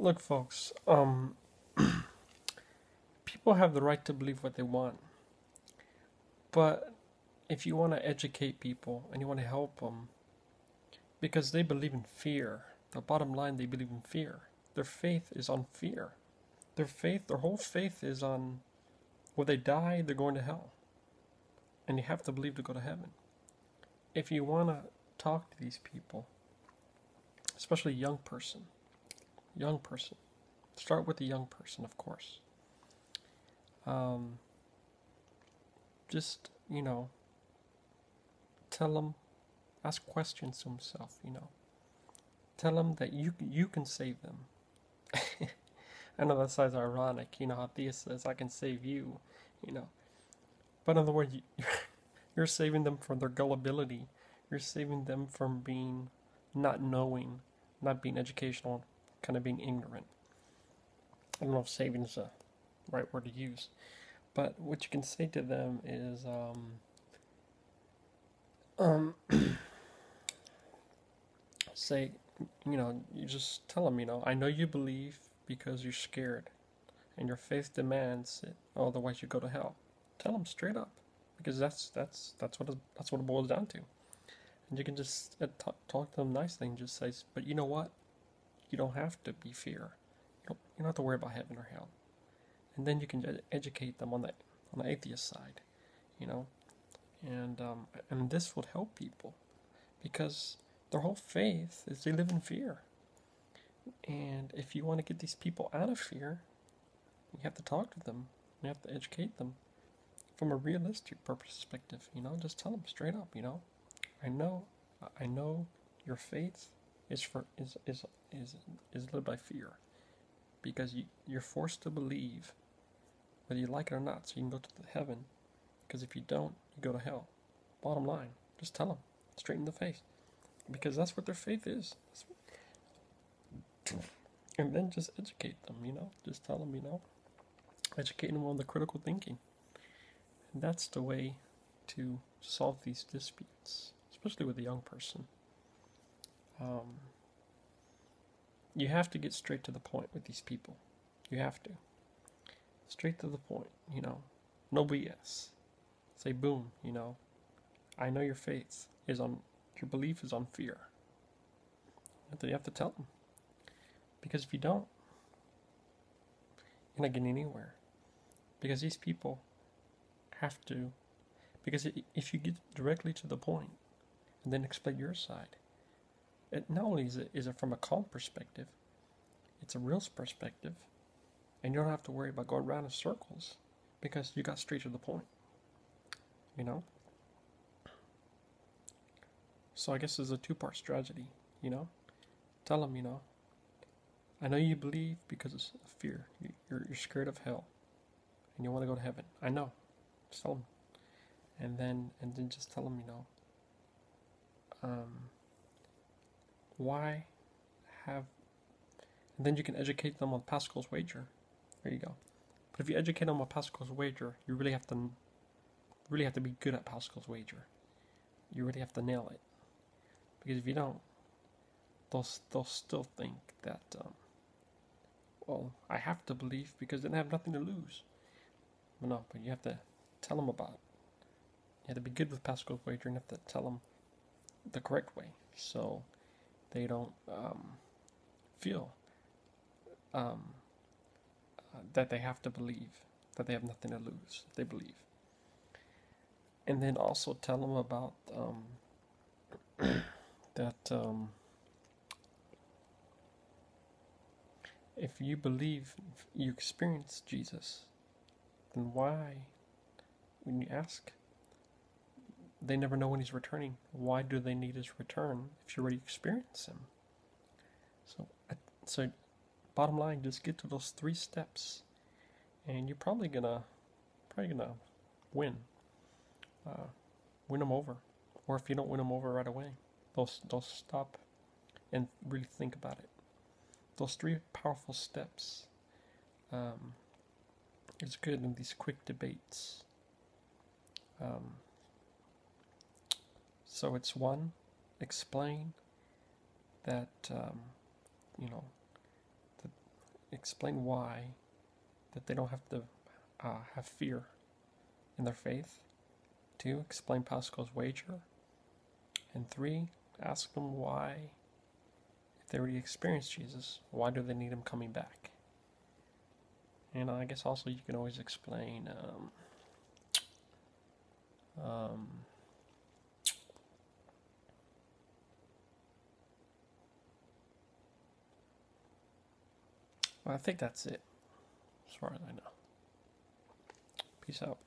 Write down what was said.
Look, folks, people have the right to believe what they want, but if you want to educate people and you want to help them, because they believe in fear, the bottom line, they believe in fear. Their faith is on fear. Their whole faith is on when they die, they're going to hell, and you have to believe to go to heaven. If you want to talk to these people, especially young person, start with the young person, of course. Um, just tell them, ask questions to himself. Tell them that you can save them. I know that sounds ironic. How Theist says, "I can save you." You know, but in other words, you're saving them from their gullibility. You're saving them from being not knowing, not being educational, kind of being ignorant. I don't know if saving is the right word to use, but what you can say to them is, say, you just tell them, I know you believe because you're scared, and your faith demands it. Otherwise, you go to hell. Tell them straight up, because that's what it boils down to. And you can just talk to them nicely and just say, but you know what? You don't have to be fear. You don't have to worry about heaven or hell. And then you can educate them on the atheist side, you know, and this would help people because their whole faith is they live in fear. And if you want to get these people out of fear, you have to talk to them. You have to educate them from a realistic perspective. Just tell them straight up. I know, I know, your faith is led by fear, because you're forced to believe whether you like it or not, so you can go to the heaven. Because if you don't, you go to hell. Bottom line, just tell them straight in the face, because that's what their faith is. And then just educate them. Just tell them. Educate them on the critical thinking. And that's the way to solve these disputes, especially with a young person. You have to get straight to the point with these people. You have to. Straight to the point, No BS. Say, boom, I know your your belief is on fear. You have to tell them. Because if you don't, you're not getting anywhere. Because these people have to, because if you get directly to the point and then explain your side, it not only is it from a calm perspective, it's a real perspective, and you don't have to worry about going around in circles because you got straight to the point. So I guess there's a two-part strategy. Tell them, I know you believe because of fear. You're scared of hell, and you want to go to heaven. I know. Just tell them, and then just tell them, why have. And then you can educate them on Pascal's wager. There you go. But if you educate them on Pascal's wager, you really have to be good at Pascal's wager. You really have to nail it, because if you don't, they'll still think that, well, I have to believe because then I have nothing to lose. But you have to tell them about it. You have to be good with Pascal's wager, and you have to tell them the correct way, so they don't feel that they have to believe, that they have nothing to lose if they believe. And then also tell them about that if you believe you experience Jesus, then why, when you ask, they never know when he's returning. Why do they need his return if you already experience him? So bottom line, just get to those 3 steps, and you're probably gonna win them over. Or if you don't win them over right away, they'll stop and really think about it. Those 3 powerful steps. It's good in these quick debates. So it's 1, explain that explain why, that they don't have to have fear in their faith. 2, explain Pascal's wager. And 3, ask them why, if they already experienced Jesus, why do they need him coming back? And I guess also you can always explain well, I think that's it, as far as I know. Peace out.